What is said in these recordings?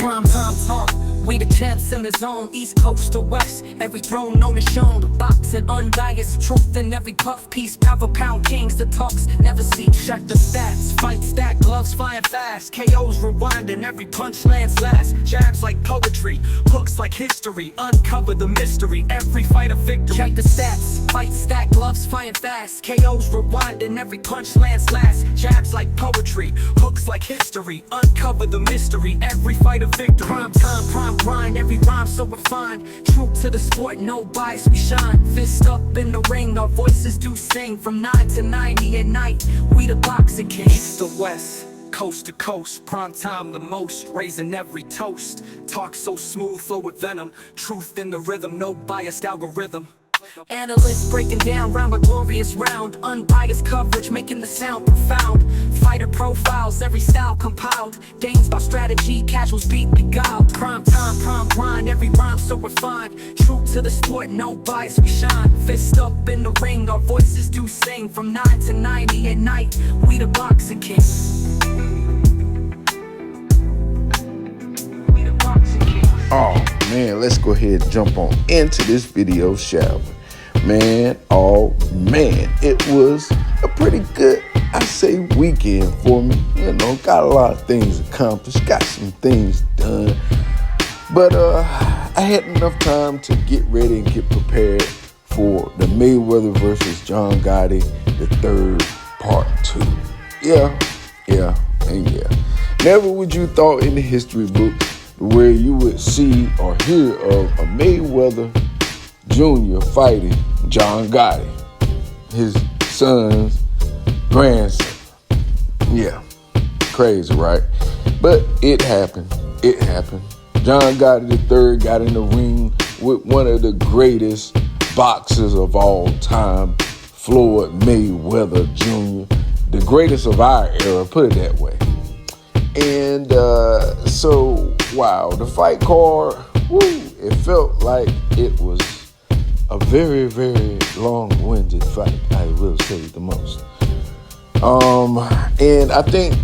Prime time talk. We the champs in the zone, east coast to west. Every throne known and shown, the boxing unbiased truth in every puff piece. Power pound kings, the talks never see. Check the stats, fight stack, gloves flying fast. KOs rewinding, every punch lands last. Jabs like poetry, hooks like history. Uncover the mystery, every fight a victory. Check the stats, fight stack, gloves flying fast. KOs rewinding, every punch lands last. Jabs like poetry, hooks like history. Uncover the mystery, every fight a victory. Prime time, prime grind, every rhyme so refined. True to the sport, no bias, we shine. Fist up in the ring, our voices do sing. From 9 to 90 at night, we the boxing kings. East to west, coast to coast, prime time the most. Raising every toast, talk so smooth, flow with venom. Truth in the rhythm, no biased algorithm. Analysts breaking down round a glorious round. Unbiased coverage making the sound profound. Fighter profiles, every style compiled. Games by strategy, casuals beat beguiled. Prime time, prime grind, every rhyme so refined. True to the sport, no bias, we shine. Fist up in the ring, our voices do sing. From 9 to 90 at night, we the boxing kings. We the boxing kings. Oh man, let's go ahead and jump on into this video, shall we? Man, oh man, it was a pretty good, I say, weekend for me. You know, got a lot of things accomplished, got some things done. But I had enough time to get ready and get prepared for the Mayweather versus John Gotti, the third part 2. Yeah. Never would you thought in the history books where you would see or hear of a Mayweather Jr. fighting John Gotti, his son's grandson. Yeah, crazy, right? But it happened. John Gotti III got in the ring with one of the greatest boxers of all time, Floyd Mayweather Jr., the greatest of our era, put it that way. And so, wow, the fight card, it felt like it was a very, very long-winded fight, I will say the most. And I think,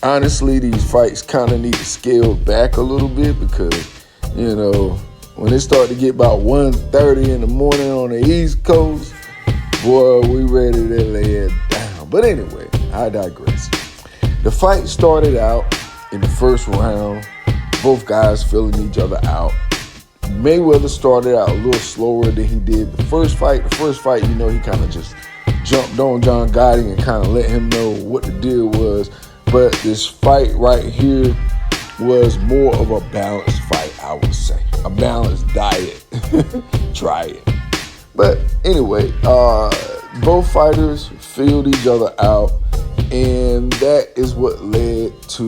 honestly, these fights kind of need to scale back a little bit because, you know, when it started to get about 1:30 in the morning on the East Coast, boy, we ready to lay it down. But anyway, I digress. The fight started out in the first round, both guys filling each other out. Mayweather started out a little slower than he did the first fight. The first fight, you know, he kind of just jumped on John Gotti and kind of let him know what the deal was. But this fight right here was more of a balanced fight, I would say. A balanced diet. Try it. But anyway, both fighters filled each other out. And that is what led to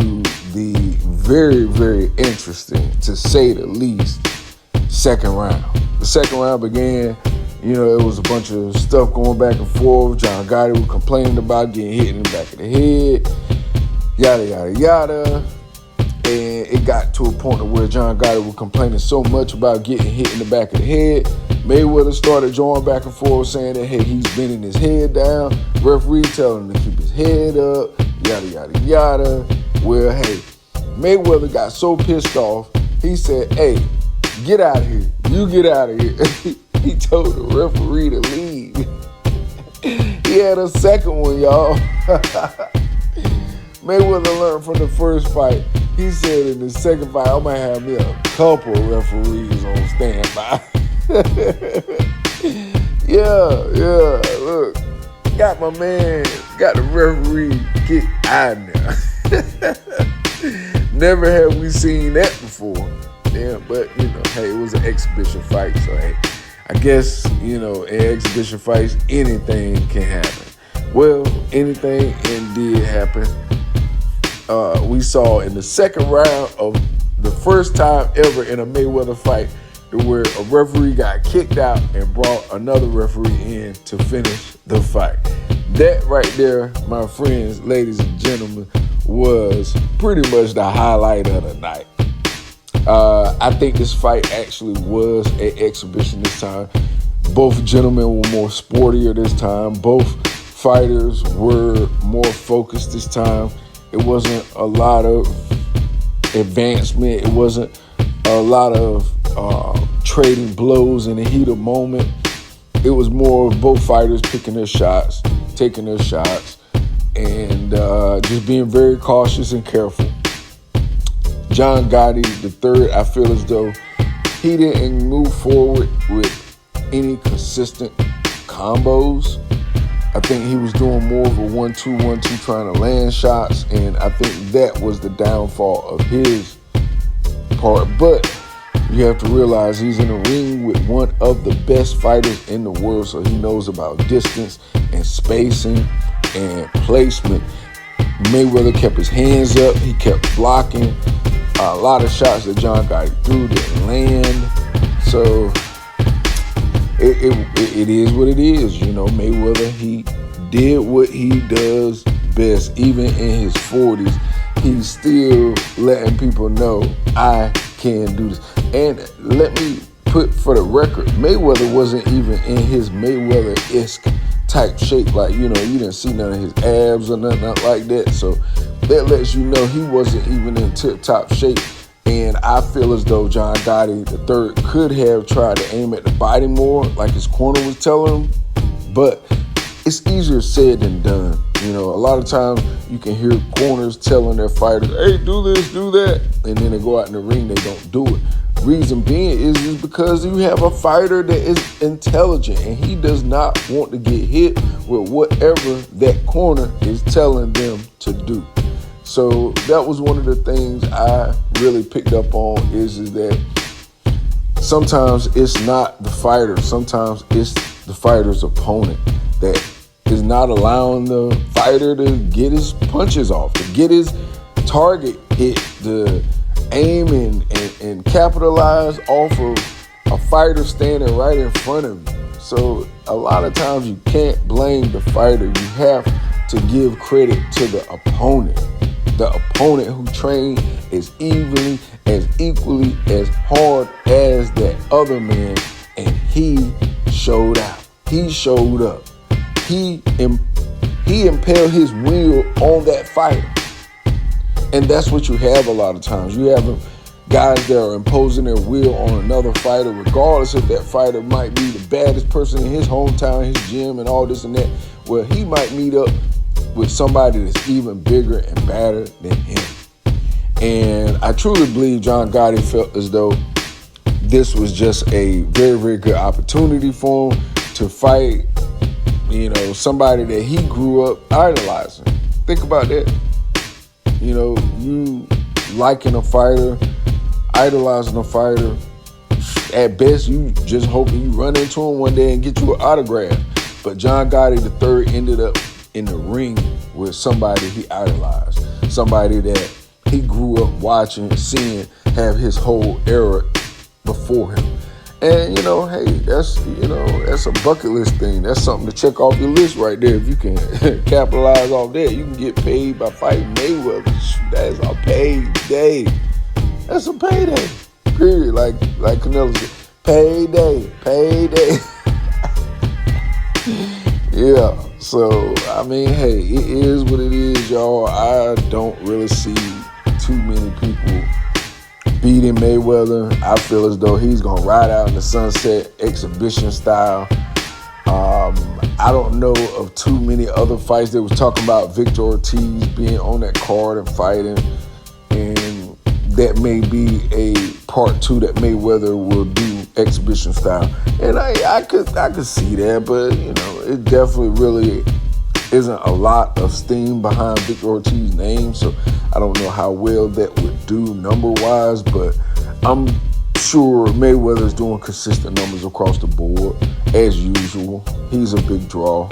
the very, very interesting, to say the least, second round. The second round began, you know, it was a bunch of stuff going back and forth. John Gotti was complaining about getting hit in the back of the head, yada, yada, yada. And it got to a point where John Gotti was complaining so much about getting hit in the back of the head. Mayweather started drawing back and forth saying that, hey, he's bending his head down. Referee telling him to keep his head up, yada, yada, yada. Well, hey, Mayweather got so pissed off, he said, hey, get out of here. You get out of here. He told the referee to leave. He had a second one, y'all. Mayweather learned from the first fight. He said in the second fight, I'm going to have me a couple referees on standby. Yeah, look. Got my man, got the referee kick out now. Never have we seen that before. Yeah, but, you know, hey, it was an exhibition fight. So, hey, I guess, you know, in exhibition fights, anything can happen. Well, anything indeed happened. We saw in the second round of the first time ever in a Mayweather fight where a referee got kicked out and brought another referee in to finish the fight. That right there, my friends, ladies and gentlemen, was pretty much the highlight of the night. I think this fight actually was an exhibition this time. Both gentlemen were more sportier this time. Both fighters were more focused this time. It wasn't a lot of advancement. It wasn't a lot of trading blows in the heat of moment. It was more of both fighters picking their shots, taking their shots, and just being very cautious and careful. John Gotti III, I feel as though he didn't move forward with any consistent combos. I think he was doing more of a 1-2, 1-2, trying to land shots, and I think that was the downfall of his part. But you have to realize he's in a ring with one of the best fighters in the world, so he knows about distance and spacing and placement. Mayweather kept his hands up. He kept blocking. A lot of shots that John Gotti threw didn't land. So it is what it is. You know, Mayweather, he did what he does best. Even in his 40s, he's still letting people know, I can do this. And let me put for the record, Mayweather wasn't even in his Mayweather-esque type shape. Like, you know, you didn't see none of his abs or nothing like that. So that lets you know he wasn't even in tip-top shape. And I feel as though John Gotti III could have tried to aim at the body more, like his corner was telling him. But it's easier said than done. You know, a lot of times you can hear corners telling their fighters, hey, do this, do that. And then they go out in the ring, they don't do it. Reason being is because you have a fighter that is intelligent and he does not want to get hit with whatever that corner is telling them to do. So that was one of the things I really picked up on is that sometimes it's not the fighter. Sometimes it's the fighter's opponent that is not allowing the fighter to get his punches off, to get his target hit, to aim and capitalize off of a fighter standing right in front of you. So a lot of times you can't blame the fighter. You have to give credit to the opponent. The opponent who trained is equally as hard as that other man, and he showed out. He showed up. He impelled his will on that fighter. And that's what you have a lot of times. You have guys that are imposing their will on another fighter, regardless if that fighter might be the baddest person in his hometown, his gym, and all this and that. Well, he might meet up with somebody that's even bigger and badder than him. And I truly believe John Gotti felt as though this was just a very, very good opportunity for him to fight, you know, somebody that he grew up idolizing. Think about that. You know, you liking a fighter, idolizing a fighter. At best, you just hoping you run into him one day and get you an autograph. But John Gotti III ended up in the ring with somebody he idolized, somebody that he grew up watching, seeing, have his whole era before him. And, you know, hey, that's a bucket list thing. That's something to check off your list right there. If you can capitalize off that, you can get paid by fighting Mayweather. That's a payday. That's a payday. Period. Like Canelo said, payday. Yeah. So, I mean, hey, it is what it is, y'all. I don't really see too many people beating Mayweather. I feel as though he's going to ride out in the sunset exhibition style. I don't know of too many other fights. They was talking about Victor Ortiz being on that card and fighting. And that may be a part 2 that Mayweather will do exhibition style. And I could see that, but, you know, it definitely really isn't a lot of steam behind Victor Ortiz's name, so I don't know how well that would do number-wise, but I'm sure Mayweather's doing consistent numbers across the board, as usual. He's a big draw.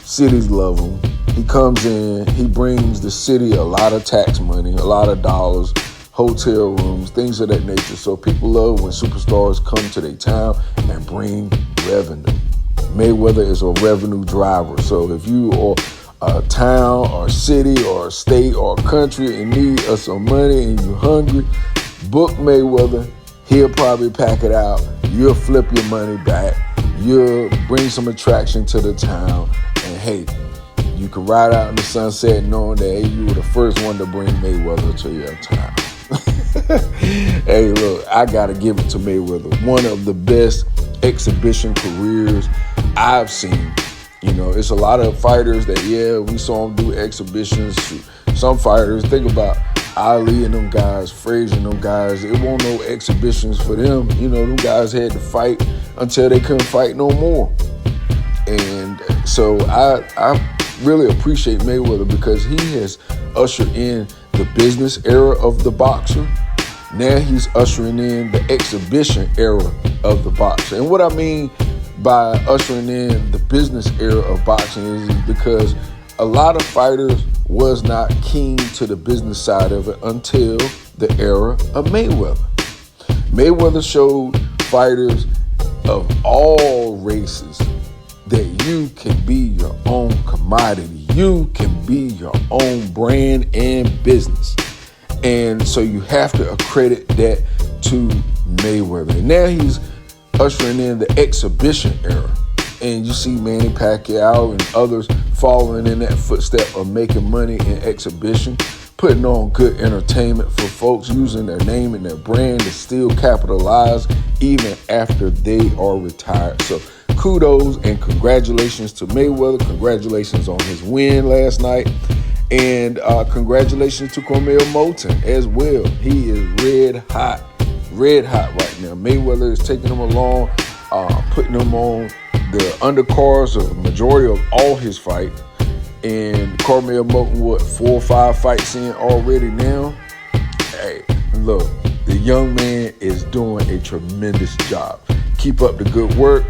Cities love him. He comes in, he brings the city a lot of tax money, a lot of dollars, hotel rooms, things of that nature. So people love when superstars come to their town and bring revenue. Mayweather is a revenue driver. So if you are a town or a city or a state or a country in need of some money and you're hungry, book Mayweather. He'll probably pack it out. You'll flip your money back. You'll bring some attraction to the town. And hey, you can ride out in the sunset knowing that hey, you were the first one to bring Mayweather to your town. Hey, look, I gotta give it to Mayweather. One of the best exhibition careers I've seen. You know, it's a lot of fighters that, yeah, we saw them do exhibitions. Some fighters, think about Ali and them guys, Frazier and them guys. It won't no exhibitions for them. You know, them guys had to fight until they couldn't fight no more. And so I really appreciate Mayweather because he has ushered in the business era of the boxer. Now he's ushering in the exhibition era of the boxer. And what I mean by ushering in the business era of boxing is because a lot of fighters was not keen to the business side of it until the era of Mayweather. Mayweather showed fighters of all races that you can be your own commodity. You can be your own brand and business. And so you have to accredit that to Mayweather. And now he's ushering in the exhibition era. And you see Manny Pacquiao and others following in that footstep of making money in exhibition, putting on good entertainment for folks, using their name and their brand to still capitalize even after they are retired. So kudos and congratulations to Mayweather. Congratulations on his win last night. And congratulations to Curmel Moton as well. He is red hot right now. Mayweather is taking him along, putting him on the undercards of the majority of all his fights. And Curmel Moton, 4 or 5 fights in already now? Hey, look, the young man is doing a tremendous job. Keep up the good work.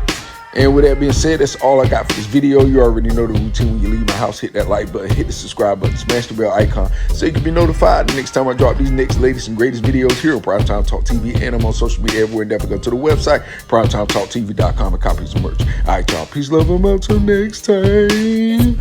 And with that being said, that's all I got for this video. You already know the routine. When you leave my house, hit that like button, hit the subscribe button, smash the bell icon so you can be notified the next time I drop these next, latest, and greatest videos here on Primetime Talk TV. And I'm on social media everywhere. And definitely go to the website, PrimeTimeTalkTV.com, and copy some merch. All right, y'all. Peace, love, and until next time.